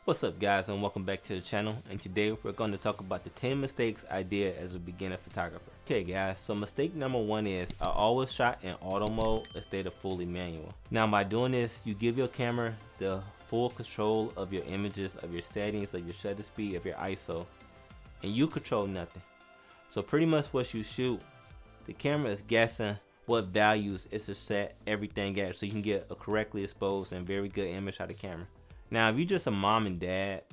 What's up guys, and welcome back to the channel, and today we're going to talk about the 10 mistakes I did as a beginner photographer. Okay guys, so mistake number 1 is I always shot in auto mode instead of fully manual. Now by doing this, you give your camera the full control of your images, of your settings, of your shutter speed, of your ISO, and you control nothing. So pretty much what you shoot, the camera is guessing what values it should set everything at so you can get a correctly exposed and very good image out of the camera. Now if you're just a mom and dad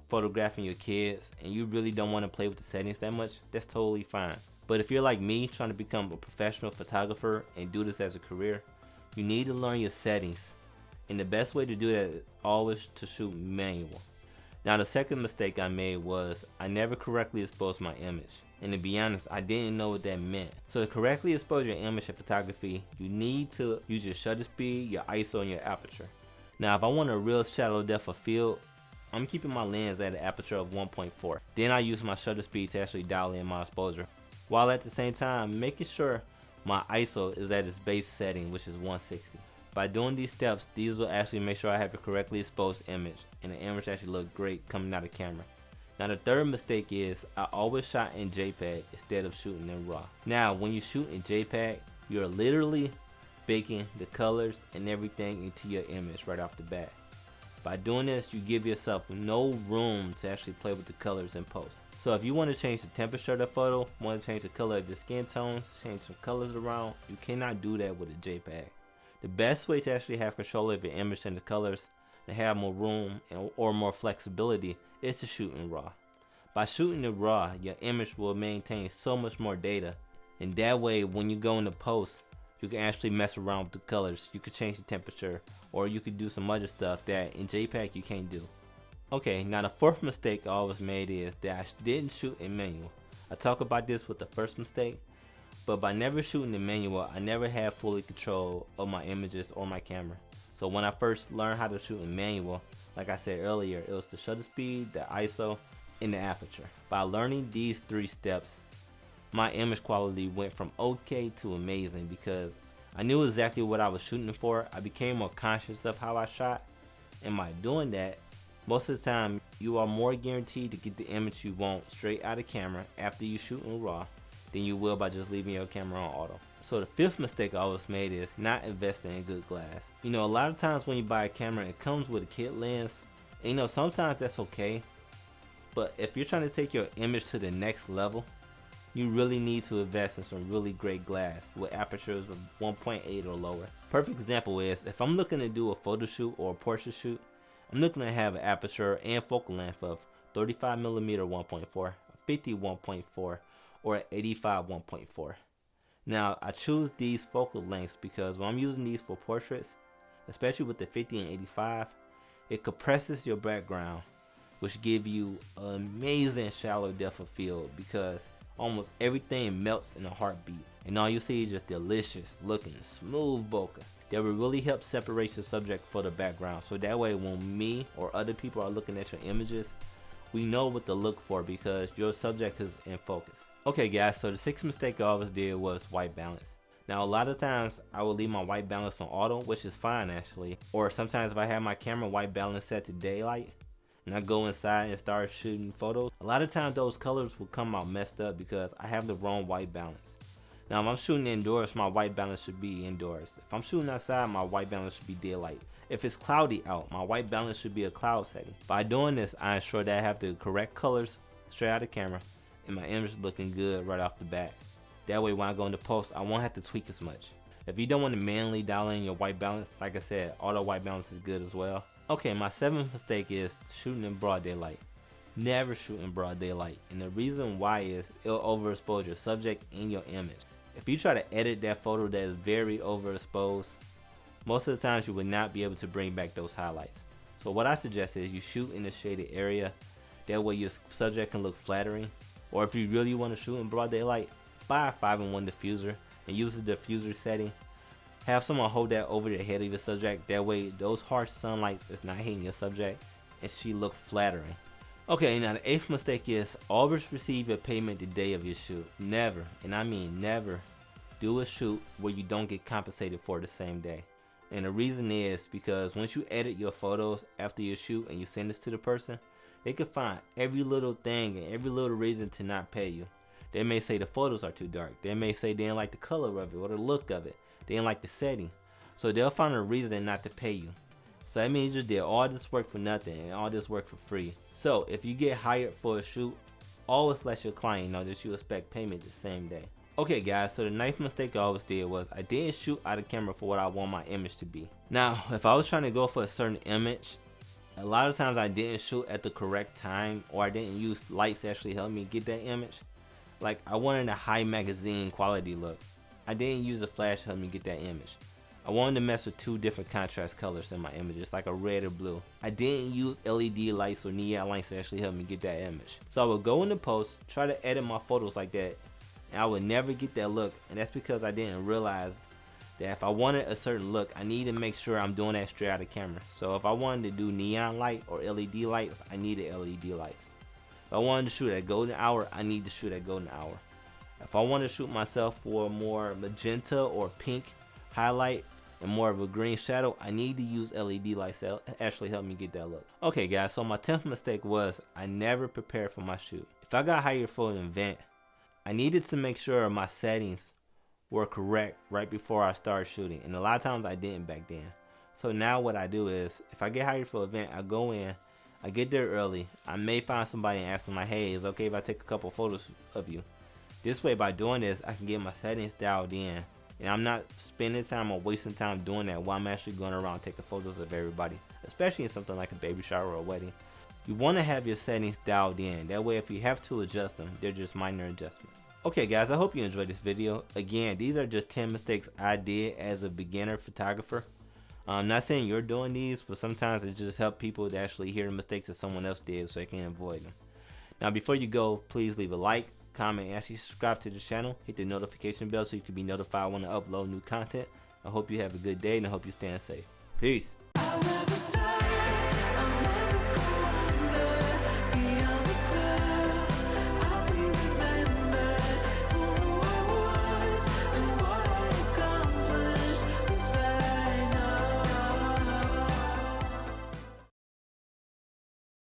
photographing your kids and you really don't want to play with the settings that much, that's totally fine. But if you're like me, trying to become a professional photographer and do this as a career, you need to learn your settings, and the best way to do that is always to shoot manual. Now the second mistake I made was I never correctly exposed my image, and to be honest, I didn't know what that meant. So to correctly expose your image in photography, you need to use your shutter speed, your ISO, and your aperture. Now if I want a real shallow depth of field, I'm keeping my lens at an aperture of 1.4. Then I use my shutter speed to actually dial in my exposure, while at the same time making sure my ISO is at its base setting, which is 160. By doing these steps, these will actually make sure I have a correctly exposed image, and the image actually look great coming out of camera. Now the third mistake is I always shot in JPEG instead of shooting in RAW. Now when you shoot in JPEG, you're literally baking the colors and everything into your image right off the bat. By doing this, you give yourself no room to actually play with the colors in post. So if you want to change the temperature of the photo, want to change the color of your skin tone, change some colors around, you cannot do that with a JPEG. The best way to actually have control of your image and the colors and have more room or more flexibility is to shoot in RAW. By shooting in RAW, your image will maintain so much more data, and that way when you go into post, you can actually mess around with the colors. You could change the temperature, or you could do some other stuff that in JPEG you can't do. Okay, now the fourth mistake I always made is that I didn't shoot in manual. I talk about this with the first mistake, but by never shooting in manual, I never had fully control of my images or my camera. So when I first learned how to shoot in manual, like I said earlier, it was the shutter speed, the ISO, and the aperture. By learning these 3 steps, my image quality went from okay to amazing because I knew exactly what I was shooting for. I became more conscious of how I shot, and by doing that, most of the time you are more guaranteed to get the image you want straight out of camera after you shoot in RAW than you will by just leaving your camera on auto. So the fifth mistake I always made is not investing in good glass. You know, a lot of times when you buy a camera, it comes with a kit lens, and you know, sometimes that's okay, but if you're trying to take your image to the next level, you really need to invest in some really great glass with apertures of 1.8 or lower. Perfect example is if I'm looking to do a photo shoot or a portrait shoot, I'm looking to have an aperture and focal length of 35mm 1.4, 50 1.4, or 85 1.4. Now I choose these focal lengths because when I'm using these for portraits, especially with the 50 and 85, it compresses your background, which give you an amazing shallow depth of field because almost everything melts in a heartbeat, and all you see is just delicious looking smooth bokeh that will really help separate your subject for the background, so that way when me or other people are looking at your images, we know what to look for because your subject is in focus. Okay guys, so the 6th mistake I always did was white balance. Now a lot of times I will leave my white balance on auto, which is fine actually, or sometimes if I have my camera white balance set to daylight and I go inside and start shooting photos, a lot of times those colors will come out messed up because I have the wrong white balance. Now if I'm shooting indoors, my white balance should be indoors. If I'm shooting outside, my white balance should be daylight. If it's cloudy out, my white balance should be a cloud setting. By doing this, I ensure that I have the correct colors straight out of camera and my image looking good right off the bat. That way when I go into post, I won't have to tweak as much. If you don't want to manually dial in your white balance, like I said, auto white balance is good as well. Okay, my 7th mistake is shooting in broad daylight. Never shoot in broad daylight, and the reason why is it'll overexpose your subject and your image. If you try to edit that photo that is very overexposed, most of the times you will not be able to bring back those highlights. So what I suggest is you shoot in a shaded area, that way your subject can look flattering. Or if you really want to shoot in broad daylight, buy a 5-in-1 diffuser and use the diffuser setting. Have someone hold that over the head of your subject, that way those harsh sunlight is not hitting your subject and she look flattering. Okay, now the 8th mistake is always receive your payment the day of your shoot. Never, and I mean never, do a shoot where you don't get compensated for the same day. And the reason is because once you edit your photos after your shoot and you send this to the person, they can find every little thing and every little reason to not pay you. They may say the photos are too dark. They may say they didn't like the color of it or the look of it. They didn't like the setting. So they'll find a reason not to pay you. So that means you just did all this work for nothing and all this work for free. So if you get hired for a shoot, always let your client know that you expect payment the same day. Okay guys, so the ninth mistake I always did was I didn't shoot out of camera for what I want my image to be. Now, if I was trying to go for a certain image, a lot of times I didn't shoot at the correct time, or I didn't use lights to actually help me get that image. Like I wanted a high magazine quality look. I didn't use a flash to help me get that image. I wanted to mess with 2 different contrast colors in my images, like a red or blue. I didn't use LED lights or neon lights to actually help me get that image. So I would go in the post, try to edit my photos like that, and I would never get that look. And that's because I didn't realize that if I wanted a certain look, I need to make sure I'm doing that straight out of camera. So if I wanted to do neon light or LED lights, I needed LED lights. If I wanted to shoot at golden hour, I need to shoot at golden hour. If I want to shoot myself for a more magenta or pink highlight and more of a green shadow, I need to use LED lights to actually help me get that look. Okay guys, so my 10th mistake was I never prepared for my shoot. If I got hired for an event, I needed to make sure my settings were correct right before I started shooting, and a lot of times I didn't back then. So now what I do is, if I get hired for an event, I go in, I get there early, I may find somebody and ask them like, hey, is it okay if I take a couple photos of you? This way, by doing this, I can get my settings dialed in, and I'm not spending time or wasting time doing that while I'm actually going around taking photos of everybody, especially in something like a baby shower or a wedding. You want to have your settings dialed in, that way if you have to adjust them, they're just minor adjustments. Okay guys, I hope you enjoyed this video. Again, these are just 10 mistakes I did as a beginner photographer. I'm not saying you're doing these, but sometimes it just helps people to actually hear the mistakes that someone else did so they can avoid them. Now before you go, please leave a like, comment, and actually subscribe to the channel. Hit the notification bell so you can be notified when I upload new content. I hope you have a good day and I hope you're staying safe. Peace.